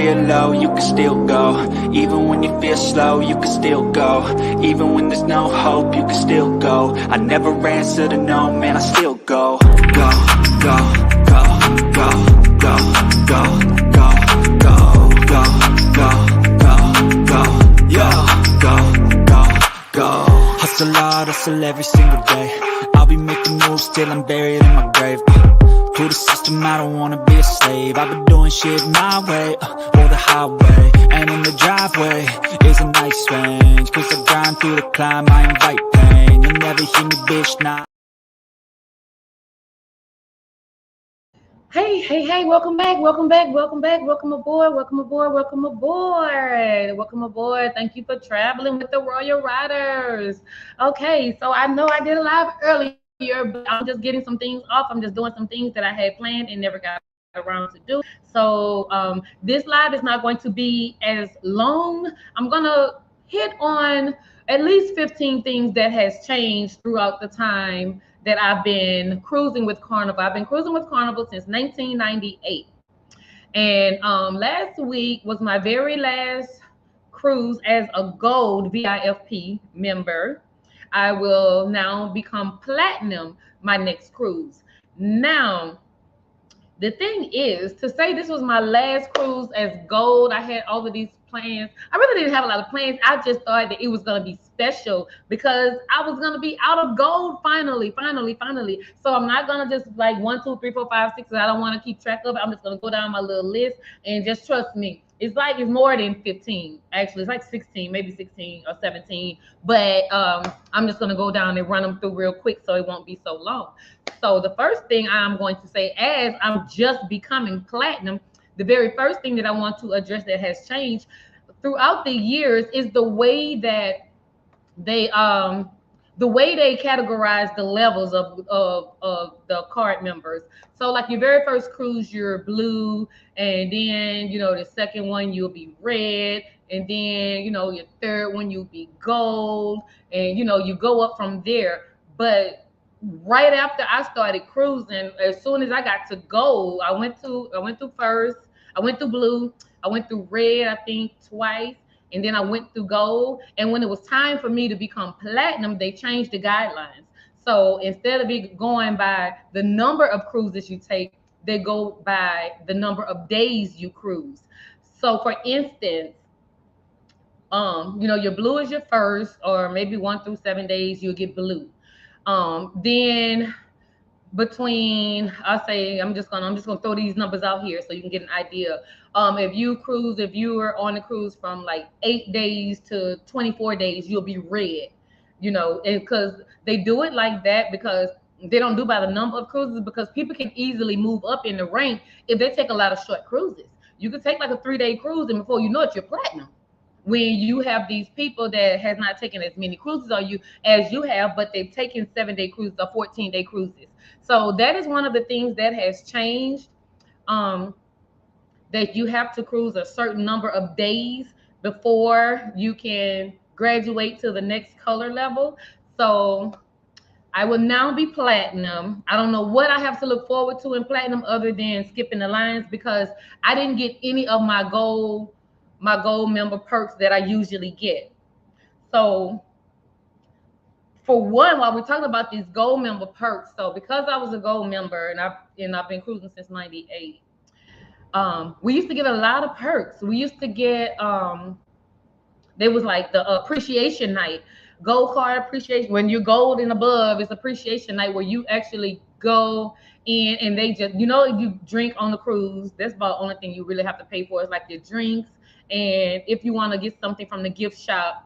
feel low, you can still go. Even when you feel slow, you can still go. Even when there's no hope, you can still go. I never answer to no, man, I still go. Go, go, go, go, go, go, go, go, go, go, go, go, yo, go, go, go. Hustle hard, hustle every single day. I'll be making moves till I'm buried in my grave. To the system, I don't wanna be a slave. I've been doing shit my way, or the highway. And in the driveway is a nice range. Cause I grind through the climb, I invite pain. You'll never hear me, bitch, nah. Hey, welcome back, welcome aboard. Thank you for traveling with the Royal Riders. Okay, so I know I did a live earlier, but I'm just getting some things off. I'm just doing some things that I had planned and never got around to do. So this live is not going to be as long. I'm gonna hit on at least 15 things that has changed throughout the time that I've been cruising with Carnival. I've been cruising with Carnival since 1998. And last week was my very last cruise as a gold VIFP member. I will now become platinum my next cruise. Now, the thing is, to say this was my last cruise as gold, I had all of these plans. I really didn't have a lot of plans. I just thought that it was going to be special because I was going to be out of gold finally. So I'm not going to just like 1, 2, 3, 4, 5, 6. I don't want to keep track of it. I'm just going to go down my little list and just trust me. It's more than 15. Actually, it's like 16, maybe 16 or 17. But I'm just going to go down and run them through real quick so it won't be so long. So the first thing I'm going to say, as I'm just becoming platinum, the very first thing that I want to address that has changed throughout the years is the way that they categorize the levels of the card members. So like your very first cruise, you're blue, and then the second one you'll be red, and then your third one you'll be gold, and you go up from there. But right after I started cruising, as soon as I got to gold, I went through first, I went through blue, I went through red, I think twice, and then I went through gold. And when it was time for me to become platinum, they changed the guidelines. So instead of going by the number of cruises you take, they go by the number of days you cruise. So for instance, your blue is your first, or maybe 1 through 7 days, you'll get blue. Then between, I'm just gonna throw these numbers out here so you can get an idea. If you were on a cruise from like 8 days to 24 days, you'll be red. And because they do it like that, because they don't do by the number of cruises, because people can easily move up in the rank if they take a lot of short cruises. You could take like a 3-day cruise, and before you know it, you're platinum. When you have these people that has not taken as many cruises as you have, but they've taken 7-day cruises or 14-day cruises. So that is one of the things that has changed, that you have to cruise a certain number of days before you can graduate to the next color level. So I will now be platinum. I don't know what I have to look forward to in platinum other than skipping the lines, because I didn't get any of my gold member perks that I usually get. So for one, while we're talking about these gold member perks, so because I was a gold member and I've been cruising since 98, we used to get a lot of perks. We used to get there was like the appreciation night, gold card appreciation. When you're gold and above, it's appreciation night where you actually go in and they just, if you drink on the cruise, that's about the only thing you really have to pay for, is like your drinks. And if you want to get something from the gift shop,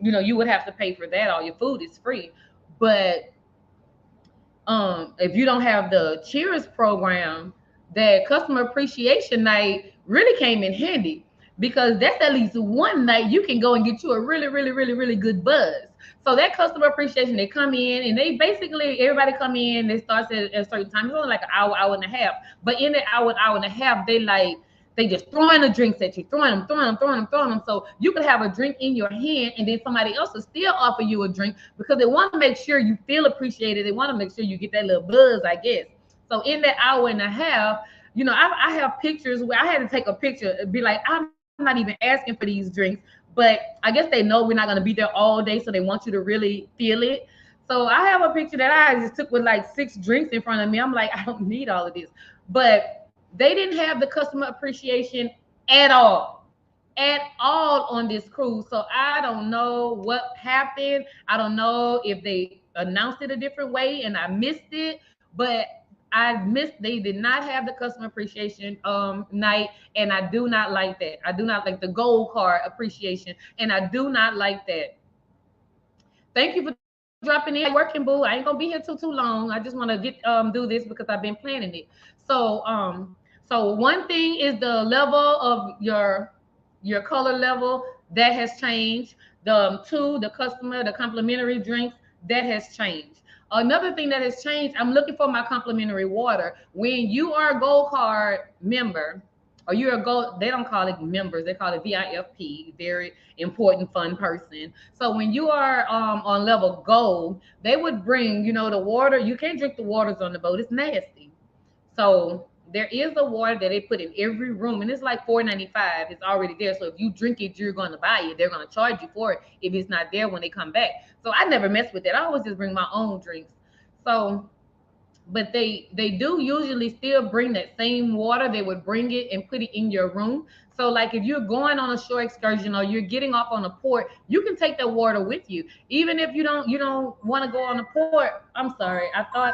you would have to pay for that. All your food is free. But if you don't have the Cheers program, that customer appreciation night really came in handy, because that's at least one night you can go and get you a really, really, really, really good buzz. So that customer appreciation, they come in and they basically, everybody come in, they start at a certain time. It's only like an hour and a half. But in that hour and a half, they just throwing the drinks at you, throwing them. So you could have a drink in your hand and then somebody else will still offer you a drink, because they want to make sure you feel appreciated. They want to make sure you get that little buzz, I guess. So in that hour and a half, You know, I have pictures where I had to take a picture and be like, I'm not even asking for these drinks, but I guess they know we're not going to be there all day, so they want you to really feel it. So I have a picture that I just took with like 6 drinks in front of me. I'm like, I don't need all of this. But they didn't have the customer appreciation at all, at all on this cruise. So I don't know what happened. I don't know if they announced it a different way and I missed it, but they did not have the customer appreciation night, and I do not like that. I do not like the gold card appreciation, and I do not like that. Thank you for dropping in. Working, boo. I ain't gonna be here too long. I just want to get do this because I've been planning it. So one thing is the level of your color level that has changed. The customer, the complimentary drinks that has changed. Another thing that has changed, I'm looking for my complimentary water. When you are a gold card member, or you're a gold, they don't call it members, they call it VIFP, very important, fun person. So when you are on level gold, they would bring, you know, the water. You can't drink the waters on the boat, it's nasty. So there is a water that they put in every room, and it's like $4.95. It's already there. So if you drink it, you're going to buy it. They're going to charge you for it if it's not there when they come back. So I never mess with that. I always just bring my own drinks. So, but they do usually still bring that same water. They would bring it and put it in your room. So like if you're going on a shore excursion or you're getting off on a port, you can take that water with you. Even if you don't want to go on a port. I'm sorry. I thought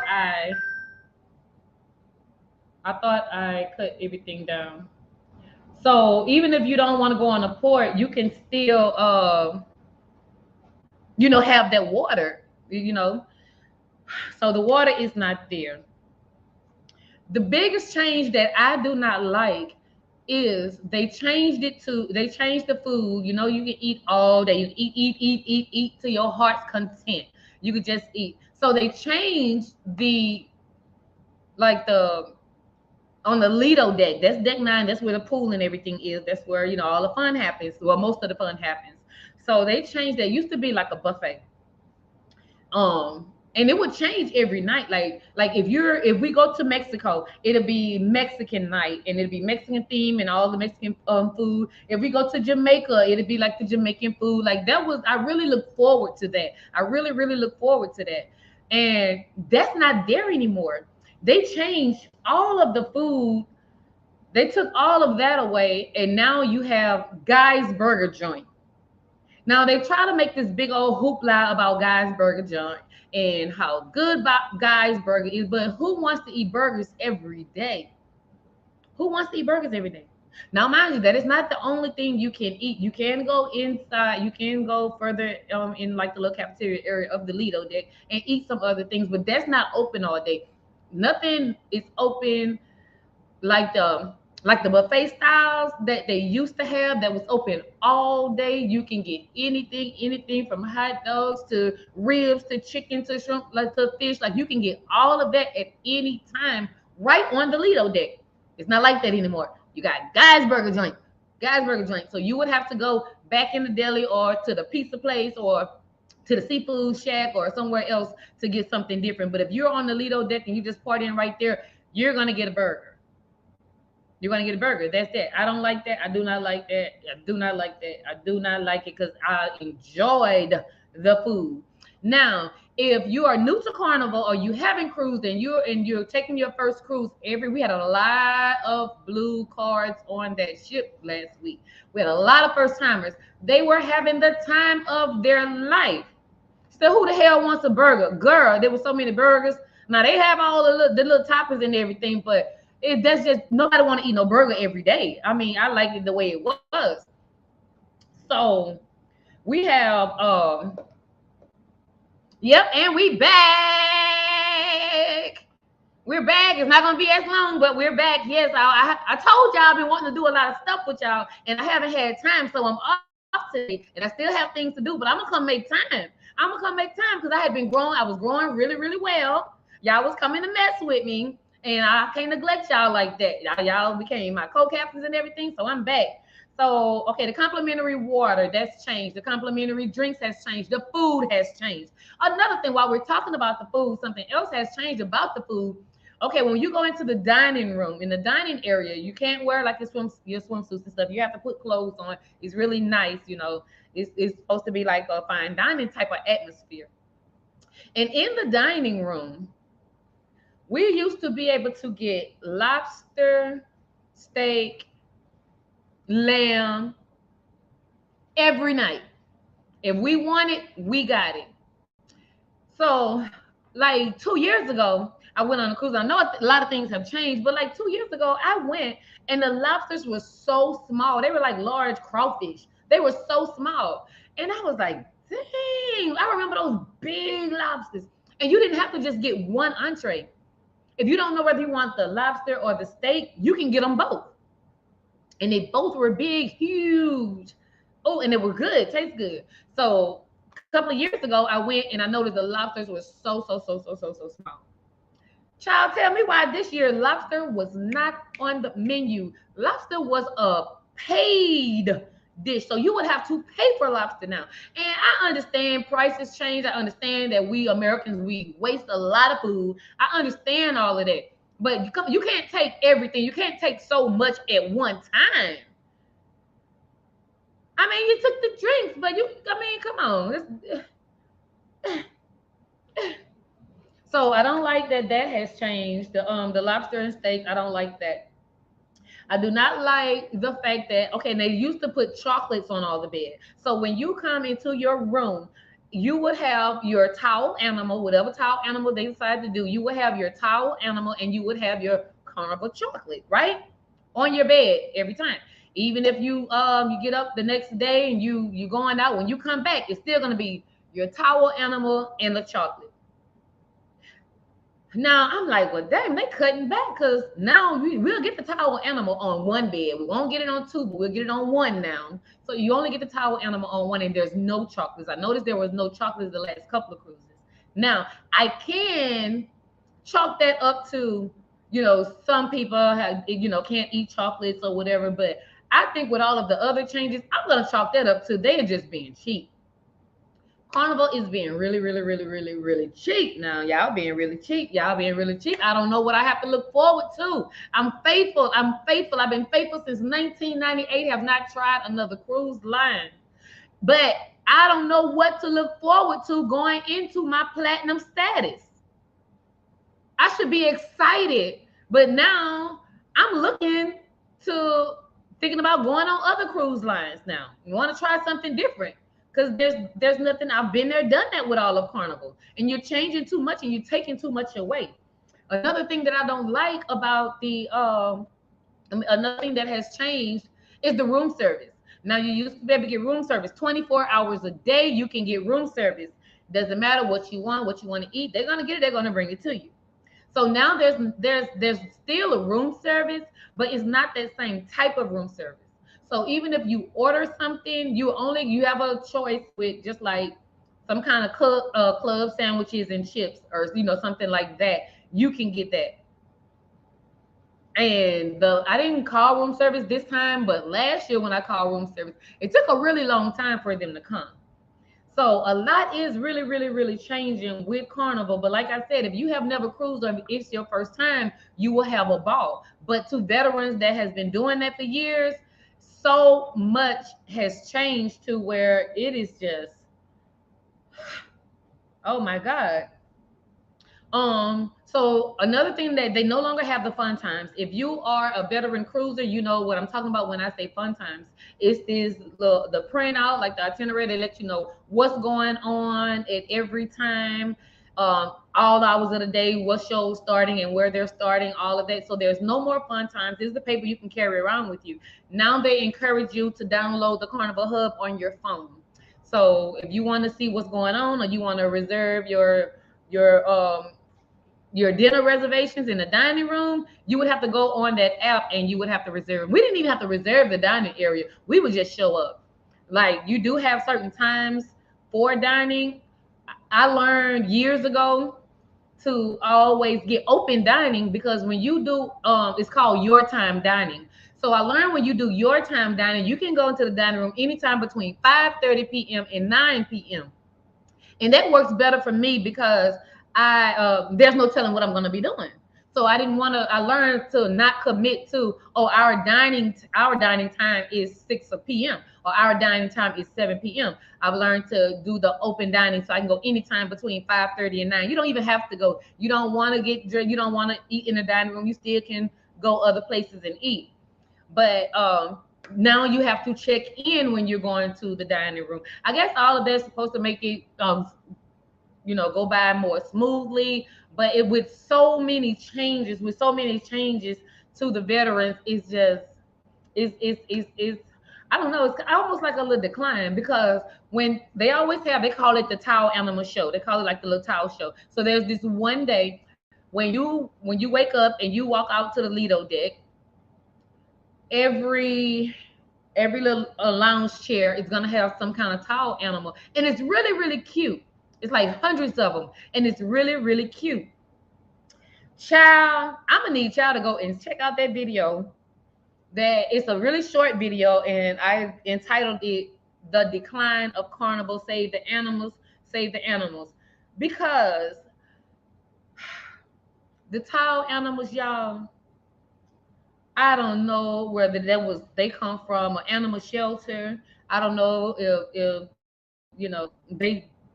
I cut everything down. So even if you don't want to go on a port, you can still, have that water, So the water is not there. The biggest change that I do not like is they changed the food. You know, you can eat all day. You can eat to your heart's content. You could just eat. So they changed the on the Lido deck. That's deck 9. That's where the pool and everything is. That's where, all the fun happens. Well, most of the fun happens. So they changed that. It used to be like a buffet. And it would change every night. Like if we go to Mexico, it'll be Mexican night and it'll be Mexican theme and all the Mexican food. If we go to Jamaica, it'll be like the Jamaican food. Like I really look forward to that. I really, really look forward to that. And that's not there anymore. They changed all of the food. They took all of that away, and now you have Guy's Burger Joint. Now they try to make this big old hoopla about Guy's Burger Joint and how good Guy's Burger is, but who wants to eat burgers every day? Who wants to eat burgers every day? Now, mind you, that is not the only thing you can eat. You can go inside. You can go further in like the little cafeteria area of the Lido deck and eat some other things, but that's not open all day. Nothing is open like the buffet styles that they used to have that was open all day. You can get anything from hot dogs to ribs to chicken to shrimp, like to fish. Like you can get all of that at any time right on the Lido deck. It's not like that anymore. You got Guy's Burger Joint. So you would have to go back in the deli or to the pizza place or to the seafood shack or somewhere else to get something different. But if you're on the Lido deck and you just partying right there, you're gonna get a burger. You're gonna get a burger. That's that. I don't like that. I do not like that. I do not like that. I do not like it because I enjoyed the food. Now, if you are new to Carnival or you haven't cruised and you're taking your first cruise, we had a lot of blue cards on that ship last week. We had a lot of first timers. They were having the time of their life. So who the hell wants a burger? Girl, there were so many burgers. Now they have all the little toppings and everything, but that's just nobody want to eat no burger every day. I mean, I liked it the way it was. So we have and we back. We're back. It's not gonna be as long, but we're back. Yes, I told y'all I've been wanting to do a lot of stuff with y'all, and I haven't had time, so I'm off today, and I still have things to do, but I'm gonna come make time. Because I had been growing. I was growing really, really well. Y'all was coming to mess with me. And I can't neglect y'all like that. Y'all became my co-captains and everything, so I'm back. So, okay, the complimentary water, that's changed. The complimentary drinks has changed. The food has changed. Another thing, while we're talking about the food, something else has changed about the food. Okay, when you go into the dining room, in the dining area, you can't wear like your swimsuits and stuff. You have to put clothes on. It's really nice, you know. It's supposed to be like a fine dining type of atmosphere. And in the dining room, we used to be able to get lobster, steak, lamb every night. If we want it, we got it. So, like 2 years ago, I went on a cruise. I know a lot of things have changed, but like 2 years ago, I went and the lobsters were so small. They were like large crawfish. They were so small. And I was like, dang, I remember those big lobsters. And you didn't have to just get one entree. If you don't know whether you want the lobster or the steak, you can get them both. And they both were big, huge. Oh, and they were good, tastes good. So a couple of years ago, I went and I noticed the lobsters were so small. Child, tell me why this year lobster was not on the menu. Lobster was a paid dish. So you would have to pay for lobster now. And I understand prices change. I understand that we Americans, we waste a lot of food. I understand all of that. But you can't take everything. You can't take so much at one time. I mean, you took the drinks, but come on. So I don't like that has changed. The lobster and steak, I don't like that. I do not like the fact that okay, they used to put chocolates on all the bed. So when you come into your room, you would have your towel animal, whatever towel animal they decide to do, you would have your towel animal and you would have your Carnival chocolate, right? On your bed every time. Even if you get up the next day and you going out, when you come back, it's still gonna be your towel animal and the chocolate. Now I'm like, well, damn, they cutting back because now we'll get the towel animal on one bed. We won't get it on two, but we'll get it on one now. So you only get the towel animal on one, and there's no chocolates. I noticed there was no chocolates the last couple of cruises. Now I can chalk that up to, some people have, can't eat chocolates or whatever. But I think with all of the other changes, I'm gonna chalk that up to they're just being cheap. Carnival is being really, really, really, really, really cheap now. Y'all being really cheap. Y'all being really cheap. I don't know what I have to look forward to. I'm faithful. I'm faithful. I've been faithful since 1998. Have not tried another cruise line. But I don't know what to look forward to going into my platinum status. I should be excited. But now I'm looking to thinking about going on other cruise lines now. You want to try something different. Because there's nothing. I've been there, done that with all of Carnival, and you're changing too much and you're taking too much away. Another thing that I don't like about another thing that has changed is the room service. Now you used to be able to get room service 24 hours a day. You can get room service. Doesn't matter what you want to eat. They're gonna get it. They're gonna bring it to you. So now there's still a room service, but it's not that same type of room service. So even if you order something, you have a choice with just like some kind of club sandwiches and chips or something like that. You can get that. And I didn't call room service this time, but last year when I called room service, it took a really long time for them to come. So a lot is really, really, really changing with Carnival. But like I said, if you have never cruised or if it's your first time, you will have a ball. But to veterans that has been doing that for years, so much has changed to where it is just, oh my God. So another thing that they no longer have the fun times. If you are a veteran cruiser, you know what I'm talking about when I say fun times. It's the printout, like the itinerary, they let you know what's going on at every time, all the hours of the day, what shows starting and where they're starting, all of that. So there's no more fun times. This is the paper you can carry around with you. Now they encourage you to download the Carnival Hub on your phone. So if you want to see what's going on or you want to reserve your dinner reservations in the dining room, you would have to go on that app and you would have to reserve. We didn't even have to reserve the dining area. We would just show up. Like you do have certain times for dining. I learned years ago to always get open dining because when you do, it's called your time dining. So I learned when you do your time dining, you can go into the dining room anytime between 5:30 p.m. and 9 p.m. And that works better for me because there's no telling what I'm going to be doing. So I didn't want to. I learned to not commit to, oh, our dining time is 6 p.m. or our dining time is 7 p.m. I've learned to do the open dining, so I can go anytime between 5:30 and 9. You don't even have to go. You don't want to get drunk. You don't want to eat in the dining room. You still can go other places and eat. But now you have to check in when you're going to the dining room. I guess all of that's supposed to make it go by more smoothly. But with so many changes, to the veterans, it's just it's I don't know, it's almost like a little decline, because when they call it the towel animal show. They call it like the little towel show. So there's this one day when you wake up and you walk out to the Lido deck, every little lounge chair is gonna have some kind of towel animal, and it's really really cute. It's like hundreds of them, and it's really really cute. Child, I'm gonna need y'all to go and check out that video. That it's a really short video, and I entitled it "The Decline of Carnival. Save the Animals, Save the Animals," because the towel animals, y'all. I don't know whether they come from an animal shelter. I don't know if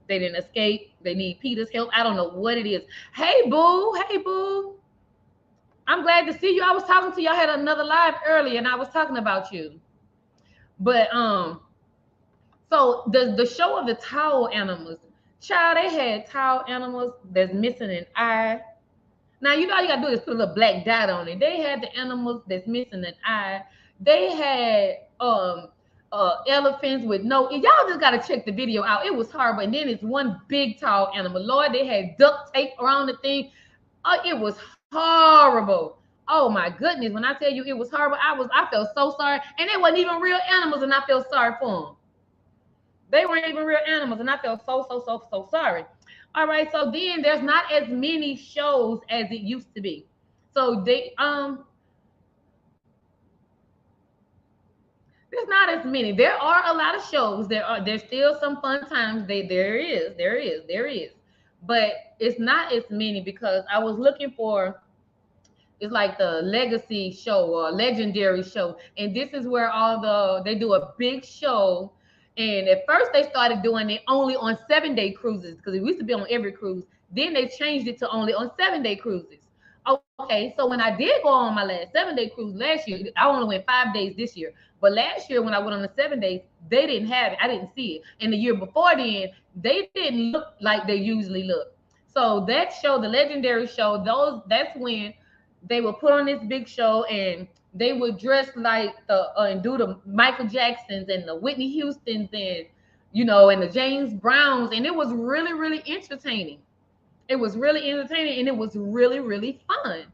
they didn't escape. They need Peter's help. I don't know what it is. Hey boo. I'm glad to see you. I was talking to you. I had another live earlier, and I was talking about you. But so the show of the towel animals, child, they had towel animals that's missing an eye. Now you know all you gotta do is put a little black dot on it. They had the animals that's missing an eye. They had elephants with no. Y'all just gotta check the video out. It was horrible. And then it's one big tall animal. Lord, they had duct tape around the thing. Oh, it was horrible. Oh my goodness! When I tell you it was horrible, I felt so sorry. And they wasn't even real animals, and I felt sorry for them. They weren't even real animals, and I felt so sorry. All right, so then there's not as many shows as it used to be. So there's not as many. There are a lot of shows. There's still some fun times. There is. But it's not as many, because I was looking for, it's like the legacy show or legendary show. And this is where they do a big show. And at first they started doing it only on 7-day cruises, because it used to be on every cruise. Then they changed it to only on 7-day cruises. Okay, so when I did go on my last 7-day cruise last year, I only went 5 days this year. But last year when I went on the 7 days, they didn't have it. I didn't see it. And the year before then, they didn't look like they usually look. So that show, the legendary show, that's when they would put on this big show, and they would dress like and do the Michael Jacksons and the Whitney Houstons, and and the James Browns, and it was really really entertaining. It was really entertaining, and it was really really fun.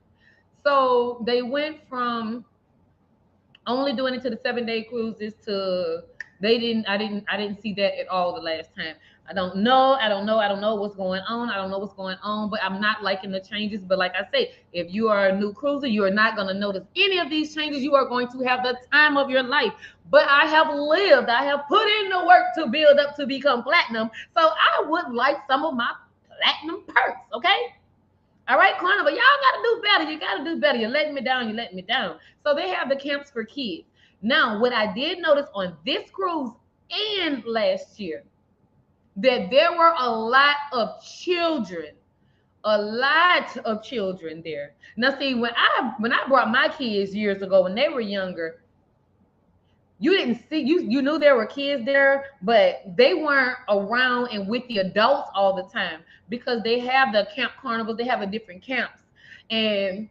So they went from only doing it to the 7-day cruises to I didn't see that at all the last time. I don't know what's going on. But I'm not liking the changes. But like I say, if you are a new cruiser, you are not going to notice any of these changes. You are going to have the time of your life. But I have put in the work to build up to become platinum. So I would like some of my platinum perks. Okay. All right, Carnival, y'all got to do better. You got to do better. You're letting me down. So they have the camps for kids. Now, what I did notice on this cruise and last year, that there were a lot of children there. Now, see, when I brought my kids years ago when they were younger, you didn't see, you knew there were kids there, but they weren't around and with the adults all the time, because they have the camp carnivals. They have the different camps, and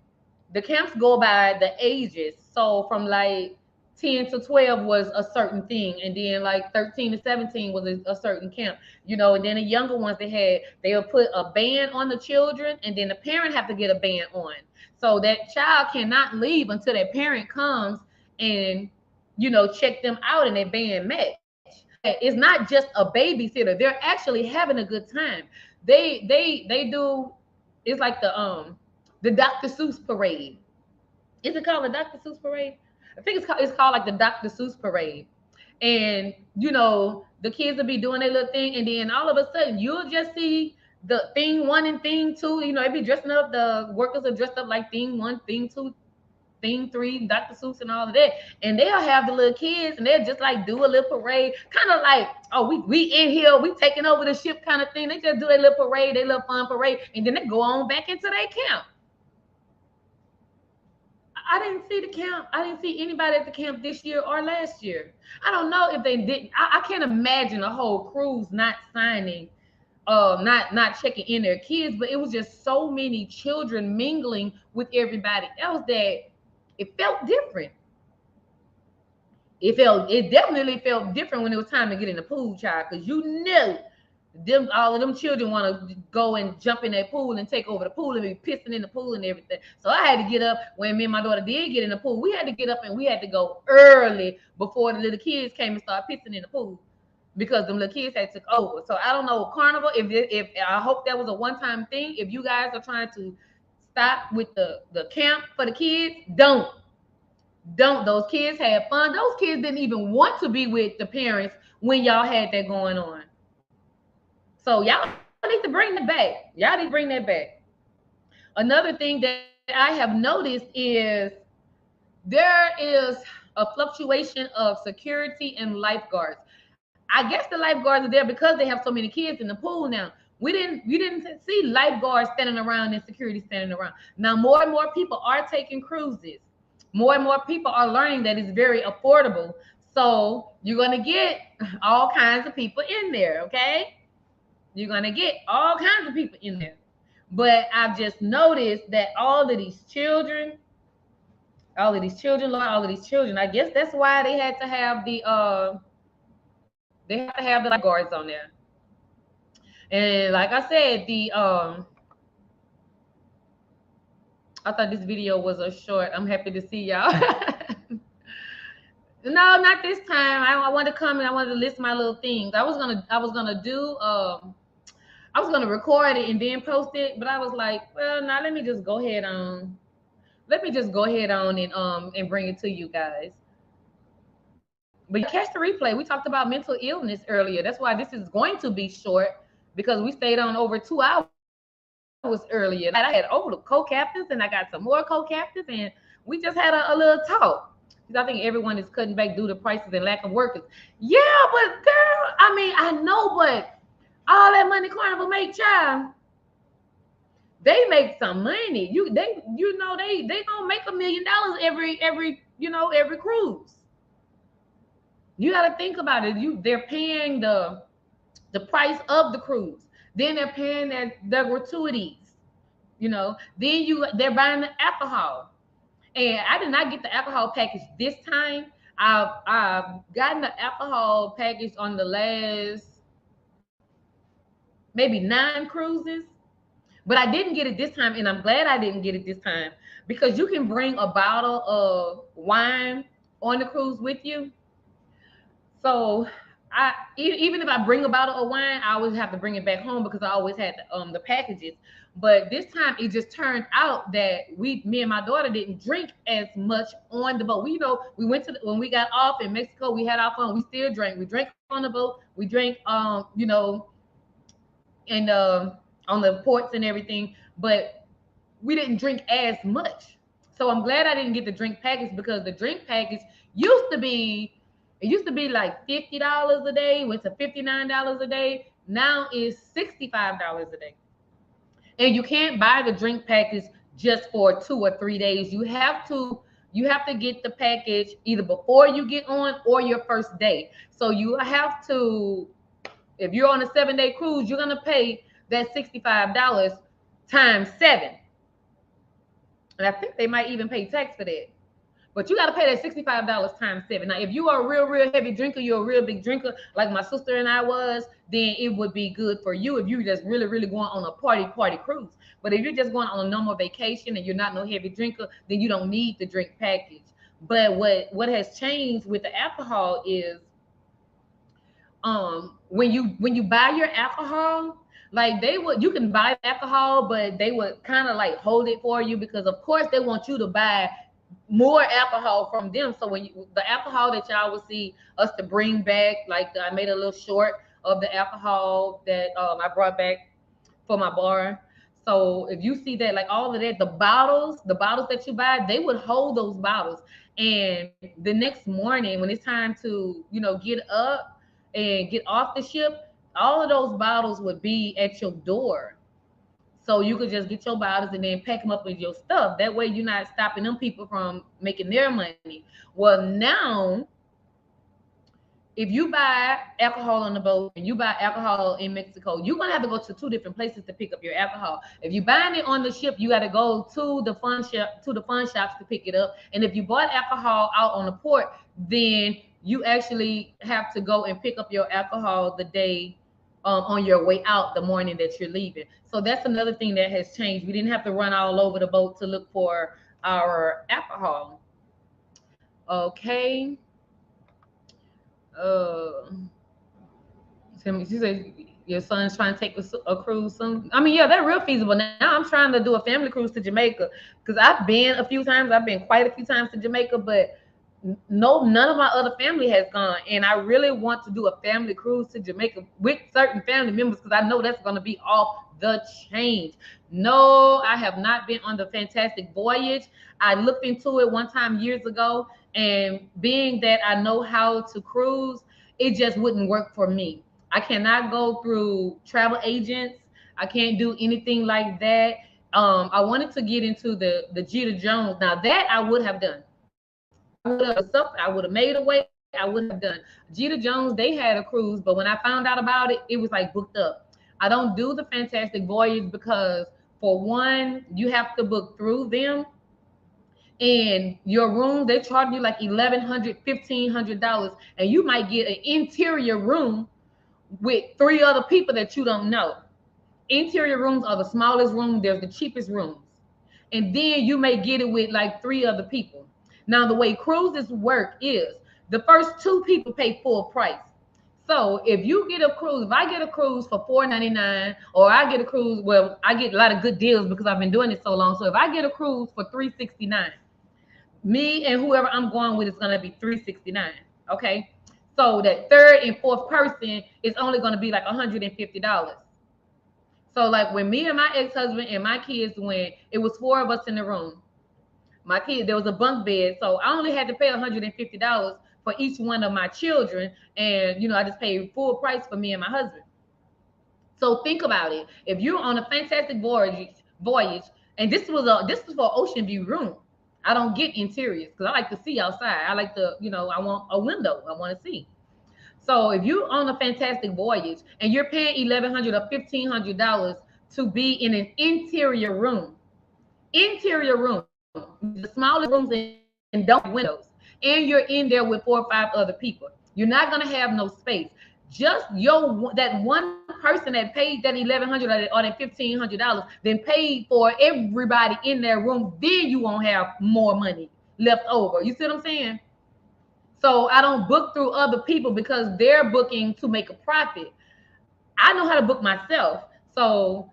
the camps go by the ages. So from like 10 to 12 was a certain thing, and then like 13 to 17 was a certain camp, and then the younger ones they'll put a band on the children, and then the parent have to get a band on. So that child cannot leave until that parent comes and check them out in their band match. It's not just a babysitter. They're actually having a good time. They do, it's like the Dr. Seuss parade. Is it called the Dr. Seuss parade? I think it's called like the Dr. Seuss parade. And the kids will be doing their little thing, and then all of a sudden you'll just see the thing one and thing two, you know, they be dressing up, the workers are dressed up like thing one, thing two, thing three, Dr. Seuss and all of that. And they'll have the little kids and they'll just like do a little parade, kind of like, oh, we in here, we taking over the ship kind of thing. They just do their little parade, their little fun parade, and then they go on back into their camp. I didn't see the camp. I didn't see anybody at the camp this year or last year. I don't know if they didn't. I can't imagine a whole cruise not signing, not checking in their kids, but it was just so many children mingling with everybody else that it felt different. It definitely felt different when it was time to get in the pool, child, because you knew them, all of them children want to go and jump in that pool and take over the pool and be pissing in the pool and everything. So I had to get up when me and my daughter did get in the pool. We had to get up and we had to go early before the little kids came and started pissing in the pool because them little kids had took over. So I don't know, Carnival, if I hope that was a one-time thing. If you guys are trying to stop with the camp for the kids, don't. Those kids had fun. Those kids didn't even want to be with the parents when y'all had that going on. So y'all need to bring that back. Y'all need to bring that back. Another thing that I have noticed is there is a fluctuation of security and lifeguards. I guess the lifeguards are there because they have so many kids in the pool now. We didn't see lifeguards standing around and security standing around. Now more and more people are taking cruises. More and more people are learning that it's very affordable. So you're gonna get all kinds of people in there, okay? You're gonna get all kinds of people in there. But I've just noticed that Lord, all of these children, I guess that's why they had to have the lifeguards on there. And like I said, I thought this video was a short. I'm happy to see y'all. No, not this time. I wanted to come and I wanted to list my little things. I was gonna record it and then post it, but I was like, well, now let me just go ahead on. Let me just go ahead on and bring it to you guys. But catch the replay. We talked about mental illness earlier. That's why this is going to be short because we stayed on over 2 hours earlier. I had over the co-captains and I got some more co-captains and we just had a little talk. Because I think everyone is cutting back due to prices and lack of workers. Yeah, but girl, I mean, I know, but all that money Carnival make, child, they make some money. They gonna make $1 million every cruise. You got to think about it. They're paying the price of the cruise. Then they're paying the gratuities. Then they're buying the alcohol. And I did not get the alcohol package this time. I've gotten the alcohol package on the last maybe 9 cruises, but I didn't get it this time, and I'm glad I didn't get it this time because you can bring a bottle of wine on the cruise with you. So even if I bring a bottle of wine, I always have to bring it back home because I always had the packages. But this time it just turned out that me and my daughter didn't drink as much on the boat. We went when we got off in Mexico, we had our fun. We still drank. We drank on the boat. We drank, and on the ports and everything. But we didn't drink as much. So I'm glad I didn't get the drink package because the drink package used to be like $50 a day, went to $59 a day. Now it's $65 a day. And you can't buy the drink package just for 2 or 3 days. You have to get the package either before you get on or your first day. So you have to, if you're on a 7-day cruise, you're gonna pay that $65 times 7. And I think they might even pay tax for that. But you got to pay that $65 times 7. Now, if you are a real heavy drinker, you're a real big drinker, like my sister and I was, then it would be good for you if you're just really going on a party cruise. But if you're just going on a normal vacation and you're not no heavy drinker, then you don't need the drink package. But what has changed with the alcohol is when you buy your alcohol, like you can buy alcohol, but they would kind of like hold it for you because of course they want you to buy more alcohol from them. So when the alcohol that y'all will see us to bring back, like I made a little short of the alcohol that I brought back for my bar. So if you see that, like all of that, the bottles that you buy, they would hold those bottles. And the next morning, when it's time to, get up and get off the ship, all of those bottles would be at your door. So you could just get your bottles and then pack them up with your stuff. That way you're not stopping them people from making their money. Well, now if you buy alcohol on the boat and you buy alcohol in Mexico, you're gonna have to go to two different places to pick up your alcohol. If you're buying it on the ship, you got to go to the fun shops to pick it up. And if you bought alcohol out on the port, then you actually have to go and pick up your alcohol the day on your way out, the morning that you're leaving. So that's another thing that has changed. We didn't have to run all over the boat to look for our alcohol. Okay. Uh, she said your son's trying to take a cruise soon. I mean, yeah, they're real feasible. Now I'm trying to do a family cruise to Jamaica because I've been a few times. I've been quite a few times to Jamaica, but no, none of my other family has gone. And I really want to do a family cruise to Jamaica with certain family members because I know that's going to be off the change. No, I have not been on the Fantastic Voyage. I looked into it one time years ago, and being that I know how to cruise, it just wouldn't work for me. I cannot go through travel agents. I can't do anything like that. I wanted to get into the Jeter Jones. Now that I would have done. I would have made a way. I would have done. Jeter Jones, they had a cruise, but when I found out about it, it was like booked up. I don't do the Fantastic Voyage because, for one, you have to book through them, and your room they charge you like $1,100, $1,500, and you might get an interior room with three other people that you don't know. Interior rooms are the smallest room. There's the cheapest rooms, and then you may get it with like three other people. Now the way cruises work is the first two people pay full price. So if you get a cruise, if I get a cruise for $4.99, or I get a cruise, well, I get a lot of good deals because I've been doing it so long. So if I get a cruise for $369, me and whoever I'm going with is going to be $369. Okay. So that third and fourth person is only going to be like $150. So like when me and my ex-husband and my kids went, it was four of us in the room. My kid, there was a bunk bed, so I only had to pay $150 for each one of my children, and I just paid full price for me and my husband. So think about it. If you're on a Fantastic voyage, and this was for Ocean View room. I don't get interiors because I like to see outside. I like to, I want a window. I want to see. So if you're on a Fantastic Voyage and you're paying $1,100 or $1,500 to be in an interior room, the smallest rooms, and don't have windows, and you're in there with 4 or 5 other people, you're not gonna have no space. Just that one person that paid that $1,100 or that $1,500, then paid for everybody in their room. Then you won't have more money left over. You see what I'm saying? So I don't book through other people because they're booking to make a profit. I know how to book myself. So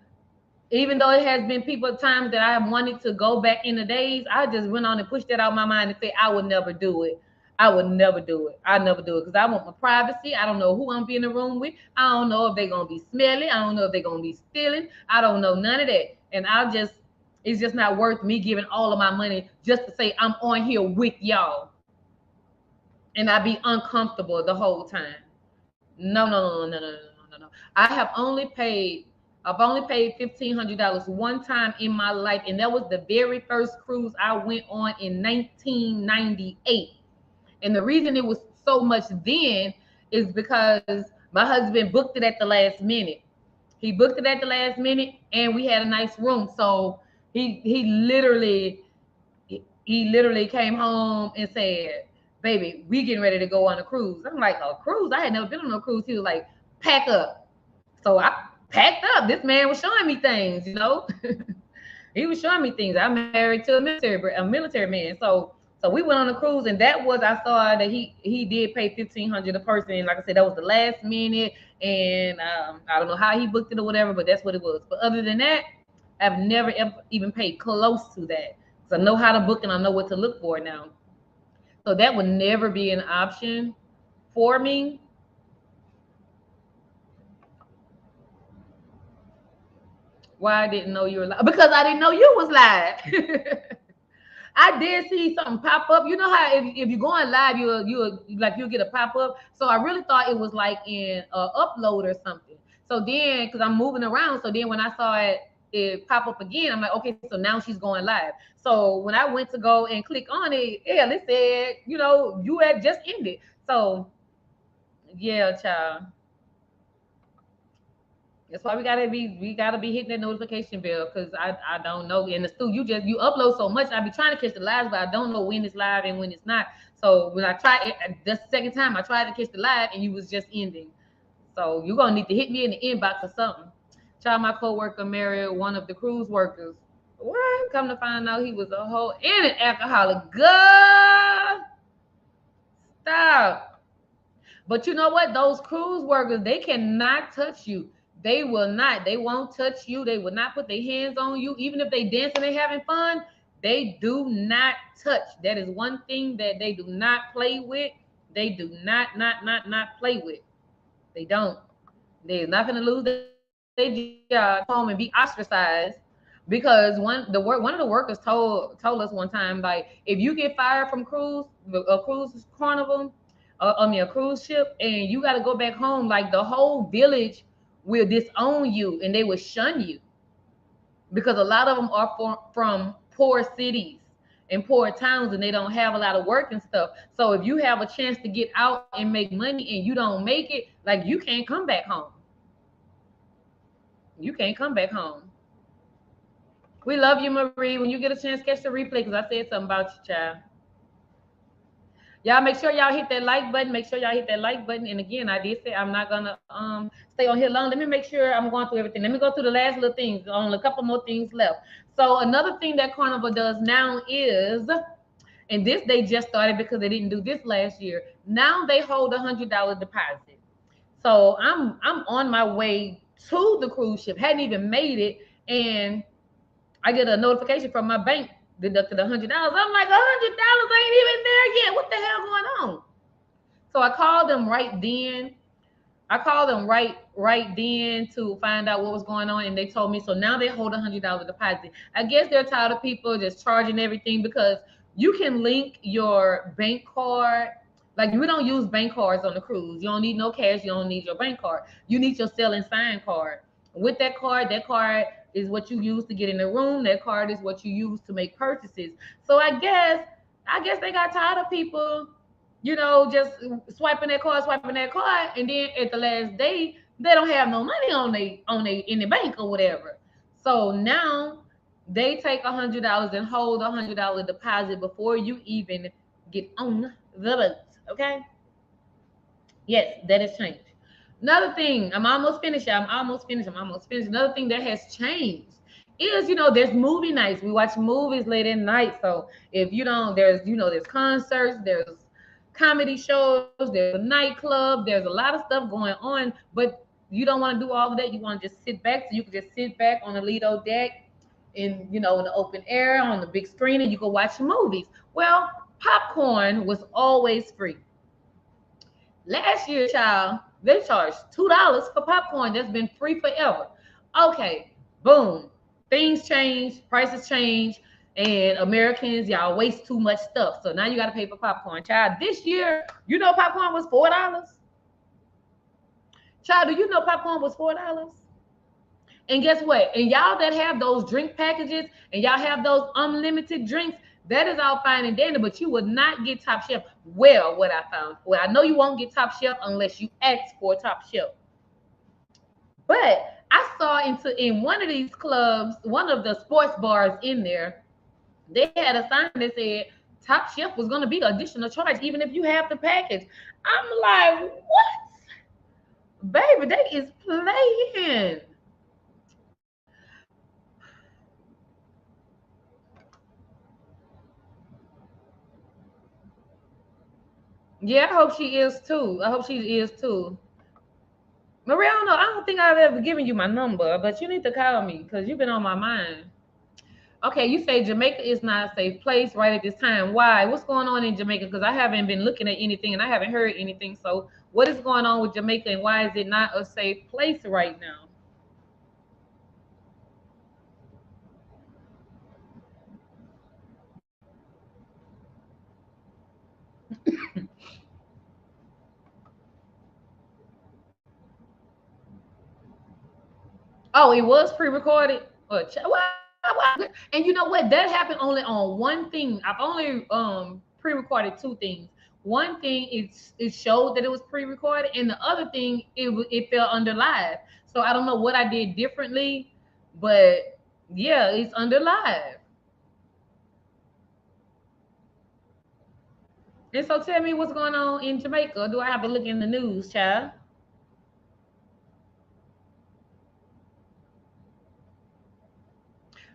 even though it has been times that I have wanted to go back in the days, I just went on and pushed that out of my mind and said I would never do it. I would never do it. I never do it because I want my privacy. I don't know who I'm in the room with. I don't know if they're gonna be smelly. I don't know if they're gonna be stealing. I don't know none of that. And it's just not worth me giving all of my money just to say I'm on here with y'all, and I be uncomfortable the whole time. No, no, no, no, no, no, no, no, no. I've only paid $1,500 one time in my life, and that was the very first cruise I went on in 1998. And the reason it was so much then is because my husband booked it at the last minute. He booked it at the last minute, and we had a nice room. So he literally came home and said, "Baby, we getting ready to go on a cruise." I'm like, "A cruise? I had never been on a cruise." He was like, "Pack up." So I packed up. This man was showing me things. He was showing me things. I'm married to a military man. So we went on a cruise, and that was, I saw that he did pay $1,500 a person. Like I said, that was the last minute, and I don't know how he booked it or whatever, but that's what it was. But other than that, I've never ever even paid close to that. So I know how to book, and I know what to look for now. So that would never be an option for me. Why I didn't know you were live? Because I didn't know you was live. I did see something pop up. You know how if you're going live, you'll get a pop up. So I really thought it was like in upload or something. So then, because I'm moving around, so then when I saw it pop up again, I'm like, okay, so now she's going live. So when I went to go and click on it, yeah, it said, you had just ended. So yeah, child. That's why we gotta be hitting that notification bell, because I don't know. In the studio, you upload so much. I be trying to catch the lives, but I don't know when it's live and when it's not. So when I tried it, that's the second time I tried to catch the live and you was just ending. So you're gonna need to hit me in the inbox or something. Child, my coworker married one of the cruise workers. What? Come to find out he was a hoe and an alcoholic. Girl, stop. But you know what? Those cruise workers, they cannot touch you. They will not. They won't touch you. They will not put their hands on you. Even if they dancing and having fun, they do not touch. That is one thing that they do not play with. They do not play with. They don't. They're not gonna lose their job, home and be ostracized because one of the workers told us one time, like, if you get fired from a cruise carnival, a cruise ship, and you got to go back home, like the whole village will disown you and they will shun you, because a lot of them are from poor cities and poor towns, and they don't have a lot of work and stuff. So if you have a chance to get out and make money and you don't make it, like, you can't come back home. You can't come back home. We love you, Marie. When you get a chance, catch the replay, because I said something about you, child. Y'all make sure y'all hit that like button. Make sure y'all hit that like button. And again, I did say I'm not gonna stay on here long. Let me make sure I'm going through everything. Let me go through the last little things. Only a couple more things left. So another thing that Carnival does now is, and this they just started because they didn't do this last year. Now they hold $100 deposit. So I'm on my way to the cruise ship. Hadn't even made it, and I get a notification from my bank deducted $100. I'm like, $100 ain't even there yet. What the hell going on? So I called them right then. I called them right then to find out what was going on, and they told me. So now they hold $100 deposit. I guess they're tired of people just charging everything, because you can link your bank card. Like, we don't use bank cards on the cruise. You don't need no cash. You don't need your bank card. You need your sell and sign card. With that card is what you use to get in the room. That card is what you use to make purchases. So I guess they got tired of people, just swiping that card, and then at the last day they don't have no money in the bank or whatever. So now they take $100 and hold $100 deposit before you even get on the boat. Okay. Yes, that has changed. Another thing, I'm almost finished. Another thing that has changed is, there's movie nights. We watch movies late at night. So if you don't, there's concerts, there's comedy shows, there's a nightclub, there's a lot of stuff going on, but you don't want to do all of that. You want to just sit back. So you can just sit back on the Lido deck in the open air on the big screen, and you can watch movies. Well, popcorn was always free. Last year, child, they charged $2 for popcorn. That's been free forever. Okay, boom. Things change, prices change, and Americans, y'all waste too much stuff. So now you got to pay for popcorn. Child, this year, popcorn was $4. Child, do you know popcorn was $4? And guess what? And y'all that have those drink packages and y'all have those unlimited drinks, that is all fine and dandy, but you would not get Top Shelf. Well, what I found, I know you won't get Top Shelf unless you ask for Top Shelf. But I saw in one of these clubs, one of the sports bars in there, they had a sign that said Top Shelf was going to be additional charge, even if you have the package. I'm like, what? Baby, they is playing. Yeah, I hope she is too. Maria, I don't think I've ever given you my number, but you need to call me because you've been on my mind. Okay, you say Jamaica is not a safe place right at this time. Why? What's going on in Jamaica? Because I haven't been looking at anything and I haven't heard anything. So what is going on with Jamaica, and why is it not a safe place right now? Oh, it was pre-recorded. And you know what? That happened only on one thing. I've only pre-recorded two things. One thing it showed that it was pre-recorded, and the other thing it fell under live. So I don't know what I did differently, but yeah, it's under live. And so tell me what's going on in Jamaica. Do I have to look in the news, child?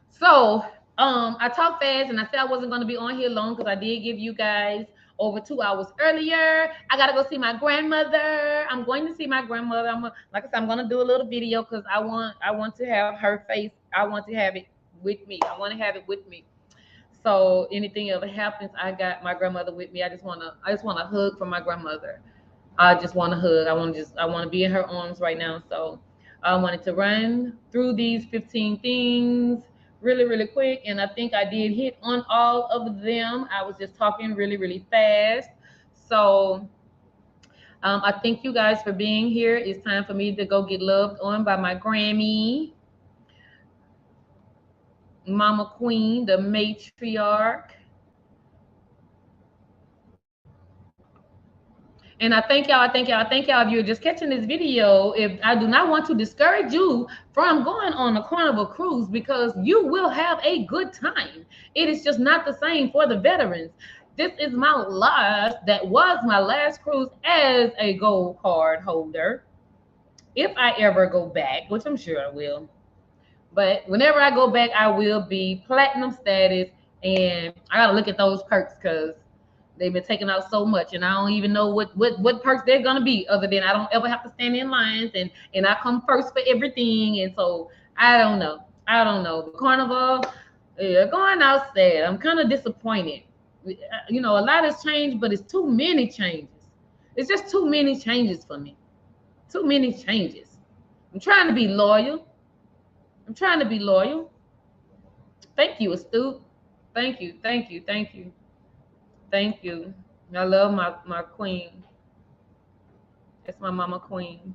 So, I talked fast and I said I wasn't going to be on here long because I did give you guys over 2 hours earlier. I gotta go see my grandmother. I'm going to see my grandmother. Like I said, I'm gonna do a little video because I want to have her face. I want to have it with me. I want to have it with me. So anything ever happens, I got my grandmother with me. I just wanna hug from my grandmother. I just want to hug. I want to be in her arms right now. So I wanted to run through these 15 things really, really quick. And I think I did hit on all of them. I was just talking really, really fast. So I thank you guys for being here. It's time for me to go get loved on by my Grammy, Mama Queen, the matriarch. And I thank y'all, I thank y'all, I thank y'all if you're just catching this video. If I do not want to discourage you from going on a Carnival cruise because you will have a good time. It is just not the same for the veterans. This is my last, that was my last cruise as a gold card holder. If I ever go back, which I'm sure I will. But whenever I go back, I will be platinum status. And I gotta look at those perks because they've been taking out so much, and I don't even know what perks they're gonna be, other than I don't ever have to stand in lines, and I come first for everything. And so I don't know. I don't know. The Carnival, yeah, going out sad. I'm kind of disappointed. A lot has changed, but it's too many changes. It's just too many changes for me. Too many changes. I'm trying to be loyal. I'm trying to be loyal. Thank you, Astute. Thank you. Thank you. Thank you. Thank you. I love my queen. That's my mama queen.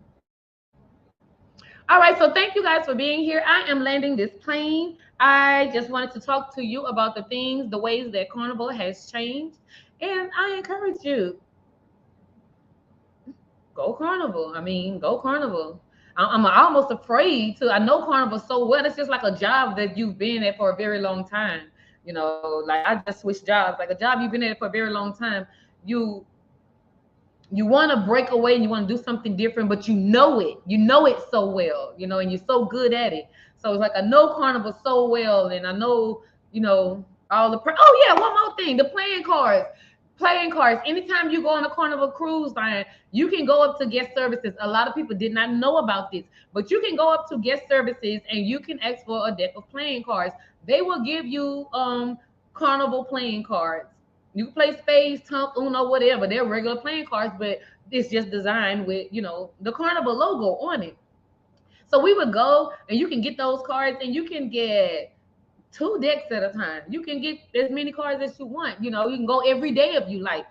All right, so thank you guys for being here. I am landing this plane. I just wanted to talk to you about the things, the ways that Carnival has changed. And I encourage you, go Carnival. I mean, go Carnival. I'm almost afraid to. I know Carnival so well. It's just like a job that you've been at for a very long time. Like I just switched jobs. Like a job you've been at for a very long time. You you want to break away and you want to do something different, but you know it so well, and you're so good at it. So it's like I know Carnival so well, and I know, all the. Oh yeah, one more thing: the playing cards. Playing cards. Anytime you go on a Carnival cruise line, you can go up to guest services. A lot of people did not know about this, but you can go up to guest services and you can ask for a deck of playing cards. They will give you Carnival playing cards. You can play spades, trump, uno, whatever. They're regular playing cards, but it's just designed with the Carnival logo on it. So we would go and you can get those cards and you can get two decks at a time. You can get as many cards as you want. You can go every day if you like.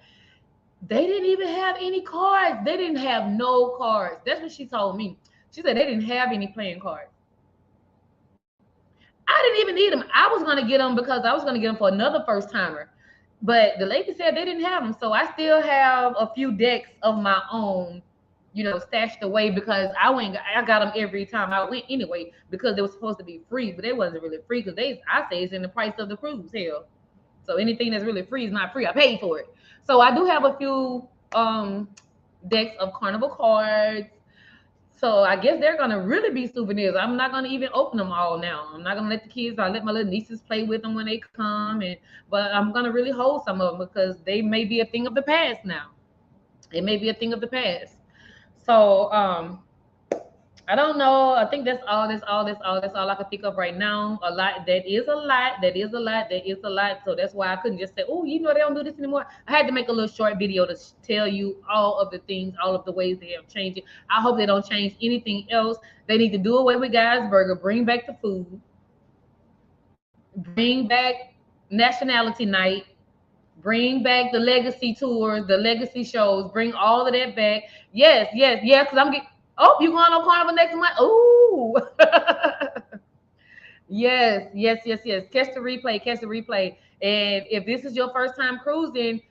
They didn't even have any cards. They didn't have no cards. That's what she told me. She said they didn't have any playing cards. I didn't even need them. I was going to get them because I was going to get them for another first timer. But the lady said they didn't have them. So I still have a few decks of my own, stashed away because I got them every time I went anyway because they were supposed to be free, but they wasn't really free because I say it's in the price of the cruise. Hell. So anything that's really free is not free. I paid for it. So I do have a few decks of Carnival cards. So I guess they're gonna really be souvenirs. I'm not gonna even open them all now. I'm not gonna let the kids. I let my little nieces play with them when they come, but I'm gonna really hold some of them because they may be a thing of the past now. It may be a thing of the past. So I don't know. I think that's all. That's all I can think of right now. A lot. That is a lot. That is a lot. That is a lot. So that's why I couldn't just say, oh, they don't do this anymore. I had to make a little short video to tell you all of the things, all of the ways they have changed it. I hope they don't change anything else. They need to do away with Guy's Burger. Bring back the food. Bring back Nationality Night. Bring back the legacy tours, the legacy shows. Bring all of that back. Yes, yes, yeah. Because I'm getting. Oh, you going on Carnival next month? Ooh. Yes, yes, yes, yes. Catch the replay, catch the replay. And if this is your first time cruising,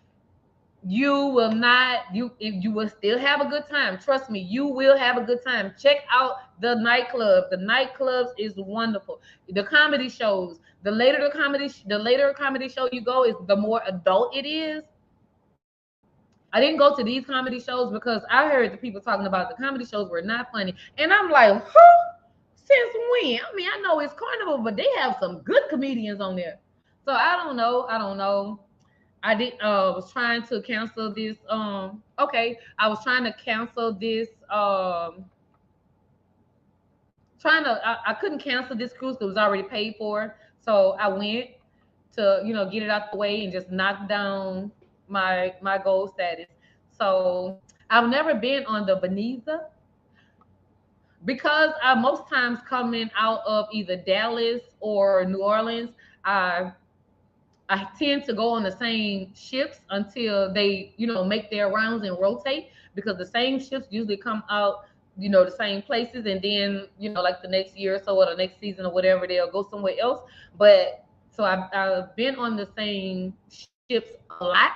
you will not you if you will still have a good time. Trust me, you will have a good time. Check out the nightclub. The nightclubs is wonderful. The comedy shows. The later a comedy show you go is the more adult it is. I didn't go to these comedy shows because I heard the people talking about the comedy shows were not funny. And I'm like, huh? Since when? I mean, I know it's Carnival, but they have some good comedians on there. So I don't know. I don't know. I did was trying to cancel this. Okay, I was trying to cancel this. I couldn't cancel this cruise because it was already paid for. So I went to get it out the way and just knock down my goal status. So I've never been on the Veneza because I most times coming out of either Dallas or New Orleans. I I tend to go on the same ships until they, make their rounds and rotate because the same ships usually come out, the same places, and then, like the next year or so or the next season or whatever, they'll go somewhere else. But so I've been on the same ships a lot.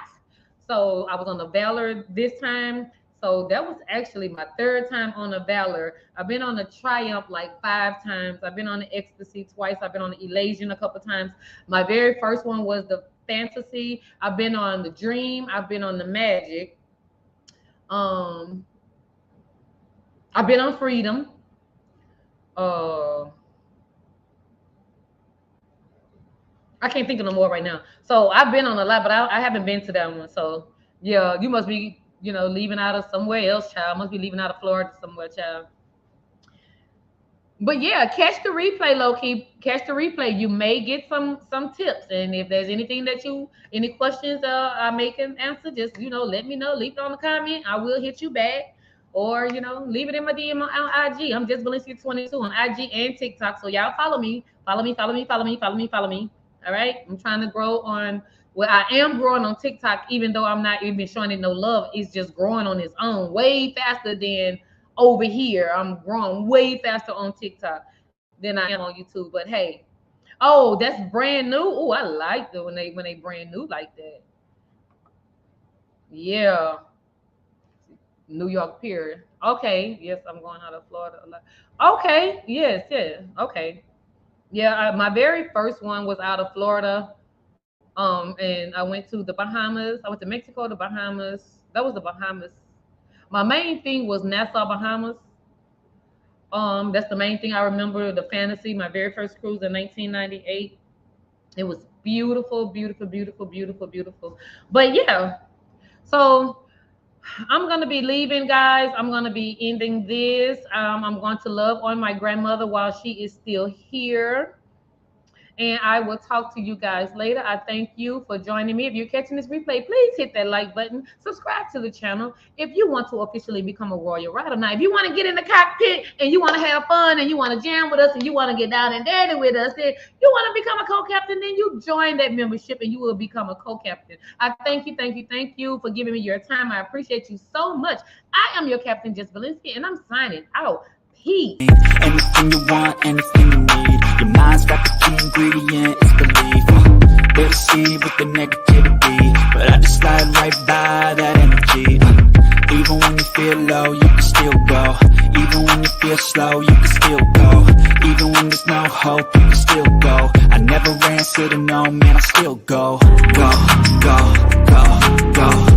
So I was on the Valor this time. So that was actually my third time on the Valor. I've been on the Triumph like 5 times. I've been on the Ecstasy twice. I've been on the Elation a couple times. My very first one was the Fantasy. I've been on the Dream. I've been on the Magic. Um, I've been on Freedom. Uh, I can't think of no more right now. So I've been on a lot, but I haven't been to that one. So yeah, you must be, leaving out of somewhere else, child. Must be leaving out of Florida somewhere, child. But yeah, catch the replay, low key. Catch the replay. You may get some tips, and if there's anything any questions I may can answer, just let me know. Leave it on the comment. I will hit you back, or leave it in my DM on IG. I'm just Valencia22 on IG and TikTok. So y'all follow me, follow me, follow me, follow me, follow me, follow me. All right, I'm trying to grow on. Well, I am growing on TikTok, even though I'm not even showing it no love. It's just growing on its own, way faster than over here. I'm growing way faster on TikTok than I am on YouTube. But hey, oh, that's brand new. Oh, I like it when they brand new like that. Yeah, New York Pier. Okay, yes, I'm going out of Florida a lot. Okay, yes, yeah, okay, yeah. My very first one was out of Florida. And I went to the Bahamas. I went to Mexico, the Bahamas. That was the Bahamas. My main thing was Nassau, Bahamas. That's the main thing I remember. The Fantasy, my very first cruise in 1998. It was beautiful, beautiful, beautiful, beautiful, beautiful. But yeah, so I'm gonna be leaving, guys. I'm gonna be ending this. I'm going to love on my grandmother while she is still here. And I will talk to you guys later. I thank you for joining me. If you're catching this replay, please hit that like button. Subscribe to the channel if you want to officially become a Royal Rider. Now, if you want to get in the cockpit and you want to have fun and you want to jam with us and you want to get down and dirty with us, then you want to become a co-captain, then you join that membership and you will become a co-captain. I thank you, thank you, thank you for giving me your time. I appreciate you so much. I am your captain, Justvalencia, and I'm signing out. Peace. Anything you want, anything you need. Your mind's got the key ingredient, it's belief. They'll see with the negativity, but I just slide right by that energy. Even when you feel low, you can still go. Even when you feel slow, you can still go. Even when there's no hope, you can still go. I never answer to no, man, I still go. Go, go, go, go.